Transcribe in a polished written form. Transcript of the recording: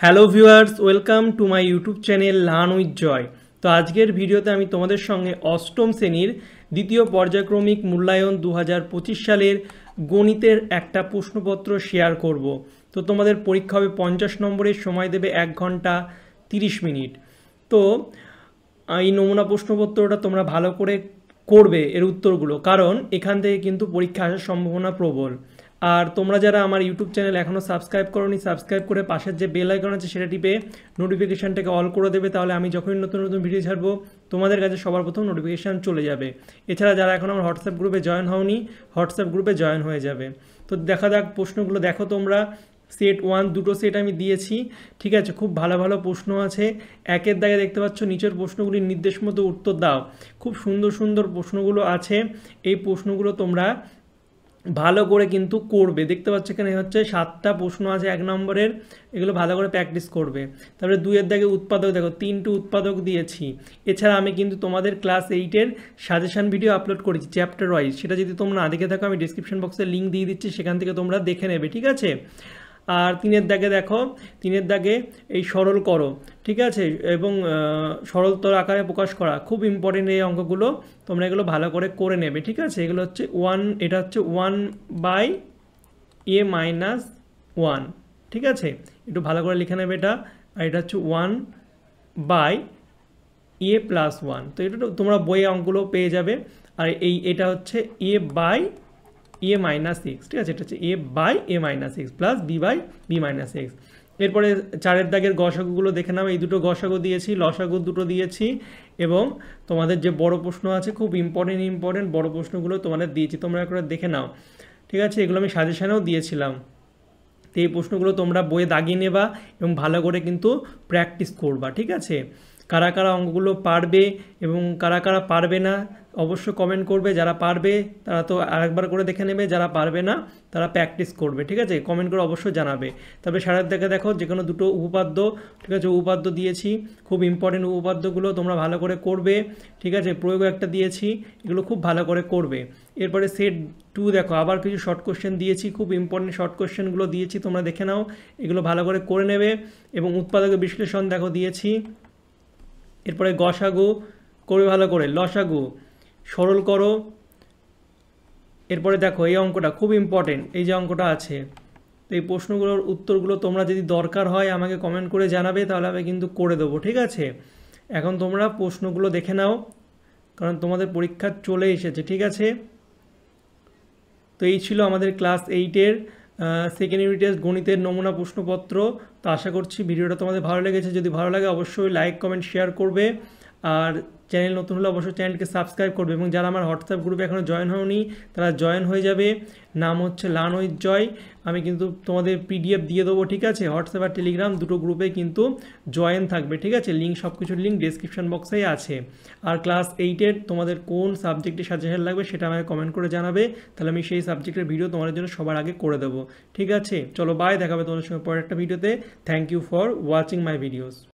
Hello viewers, welcome to my YouTube channel learn with Joy. তো আজকের ভিডিওতে আমি তোমাদের সঙ্গে অষ্টম শ্রেণীর দ্বিতীয় পর্যায়ক্রমিক মূল্যায়ন 2025 সালের গণিতের একটা প্রশ্নপত্র শেয়ার করব। তো তোমাদের পরীক্ষা হবে 50 নম্বরের, সময় দেবে 1 ঘন্টা 30 মিনিট। তো এই নমুনা প্রশ্নপত্রটা তোমরা ভালো করে করবে এর উত্তরগুলো, কারণ এখান থেকে কিন্তু পরীক্ষা আসার সম্ভাবনা প্রবল। আর তোমরা যারা আমার ইউটিউব চ্যানেল এখনও সাবস্ক্রাইব করোনি, সাবস্ক্রাইব করে পাশের যে বেল আইকন আছে সেটা টিপে নোটিফিকেশানটাকে অল করে দেবে, তাহলে আমি যখনই নতুন নতুন ভিডিও ছাড়বো তোমাদের কাছে সবার প্রথম নোটিফিকেশান চলে যাবে। এছাড়া যারা এখন আমার হোয়াটসঅ্যাপ গ্রুপে জয়েন হওনি, হোয়াটসঅ্যাপ গ্রুপে জয়েন হয়ে যাবে। তো দেখা যাক প্রশ্নগুলো, দেখো তোমরা সেট 1 দুটো সেট আমি দিয়েছি, ঠিক আছে। খুব ভালো ভালো প্রশ্ন আছে। একের দাগে দেখতে পাচ্ছ নিচের প্রশ্নগুলির নির্দেশ মতো উত্তর দাও। খুব সুন্দর সুন্দর প্রশ্নগুলো আছে। এই প্রশ্নগুলো তোমরা ভালো করে কিন্তু করবে। দেখতে পাচ্ছ এখানে হচ্ছে 7টা প্রশ্ন আছে 1 নম্বরের, এগুলো ভালো করে প্র্যাকটিস করবে। তারপরে 2-এর দাগে উৎপাদক, দেখো 3টে উৎপাদক দিয়েছি। এছাড়া আমি কিন্তু তোমাদের ক্লাস 8-এর সাজেশান ভিডিও আপলোড করেছি চ্যাপ্টার ওয়াইজ, সেটা যদি তোমরা না দেখে থাকো আমি ডিসক্রিপশন বক্সে লিঙ্ক দিয়ে দিচ্ছি, সেখান থেকে তোমরা দেখে নেবে, ঠিক আছে। আর 3-এর দাগে দেখো, 3-এর দাগে এই সরল করো, ঠিক আছে, এবং সরলতর আকারে প্রকাশ করা খুব ইম্পর্টেন্ট। এই অঙ্কগুলো তোমরা এগুলো ভালো করে করে নেবে, ঠিক আছে। এগুলো হচ্ছে এটা হচ্ছে 1/a-1, ঠিক আছে, একটু ভালো করে লিখে নেবে এটা। আর এটা হচ্ছে 1/a+1। তো এটা তোমরা বইয়ে অঙ্কগুলো পেয়ে যাবে। আর এটা হচ্ছে a/a-x, ঠিক আছে, এটা হচ্ছে a/a-x প্লাস b/b-x। এরপরে 4-এর দাগের গসাগুগুলো দেখে নাও। এই দুটো গসাগু দিয়েছি, লসাগু দুটো দিয়েছি, এবং তোমাদের যে বড় প্রশ্ন আছে, খুব ইম্পর্টেন্ট বড় প্রশ্নগুলো তোমাদের দিয়েছি, তোমরা একবার দেখে নাও, ঠিক আছে। এগুলো আমি সাজেশানেও দিয়েছিলাম। তো এই প্রশ্নগুলো তোমরা বইয়ে দাগিয়ে নেবা এবং ভালো করে কিন্তু প্র্যাকটিস করবা, ঠিক আছে। কারা কারা অঙ্কগুলো পারবে এবং কারা কারা পারবে না অবশ্যই কমেন্ট করবে। যারা পারবে তারা তো আরেকবার করে দেখে নেবে, যারা পারবে না তারা প্র্যাকটিস করবে, ঠিক আছে। কমেন্ট করে অবশ্যই জানাবে। তবে সারের দিকে দেখো যে কোনো দুটো উপপাদ্য, ঠিক আছে, উপপাদ্য দিয়েছি, খুব ইম্পর্টেন্ট উপপাদ্যগুলো তোমরা ভালো করে করবে, ঠিক আছে। প্রয়োগও একটা দিয়েছি, এগুলো খুব ভালো করে করবে। এরপরে সেট 2 দেখো, আবার কিছু শর্ট কোশ্চেন দিয়েছি, খুব ইম্পর্টেন্ট শর্ট কোশ্চেনগুলো দিয়েছি, তোমরা দেখে নাও, এগুলো ভালো করে করে নেবে। এবং উৎপাদকের বিশ্লেষণ দেখো দিয়েছি। এরপরে গসাগু করবে ভালো করে, লসাগু সরল করো। এরপরে দেখো এই অঙ্কটা খুব ইম্পর্টেন্ট, এই যে অঙ্কটা আছে। তো এই প্রশ্নগুলোর উত্তরগুলো তোমরা যদি দরকার হয় আমাকে কমেন্ট করে জানাবে, তাহলে আমি কিন্তু করে দেবো, ঠিক আছে। এখন তোমরা প্রশ্নগুলো দেখে নাও, কারণ তোমাদের পরীক্ষা চলে এসেছে, ঠিক আছে। তো এই ছিল আমাদের ক্লাস 8-এর সেকেন্ড ইউনিট টেস্ট গণিতের নমুনা প্রশ্নপত্র। তো আশা করছি ভিডিওটা তোমাদের ভালো লেগেছে। যদি ভালো লাগে অবশ্যই লাইক কমেন্ট শেয়ার করবে, আর চ্যানেল নতুন হলে অবশ্যই চ্যানেলকে সাবস্ক্রাইব করবে। এবং যারা আমার হোয়াটসঅ্যাপ গ্রুপে এখনও জয়েন হওনি তারা জয়েন হয়ে যাবে, নাম হচ্ছে লার্ন উইথ জয়। আমি কিন্তু তোমাদের পিডিএফ দিয়ে দেবো, ঠিক আছে। হোয়াটসঅ্যাপ আর টেলিগ্রাম দুটো গ্রুপে কিন্তু জয়েন থাকবে, ঠিক আছে। লিঙ্ক, সব কিছুর লিঙ্ক ডেসক্রিপশন বক্সেই আছে। আর ক্লাস 8-এর তোমাদের কোন সাবজেক্টে সাজেশন লাগবে সেটা আমাকে কমেন্ট করে জানাবে, তাহলে আমি সেই সাবজেক্টের ভিডিও তোমাদের জন্য সবার আগে করে দেবো, ঠিক আছে। চলো বাই, দেখাবে তোমাদের সঙ্গে পরের একটা ভিডিওতে। Thank you for watching my videos.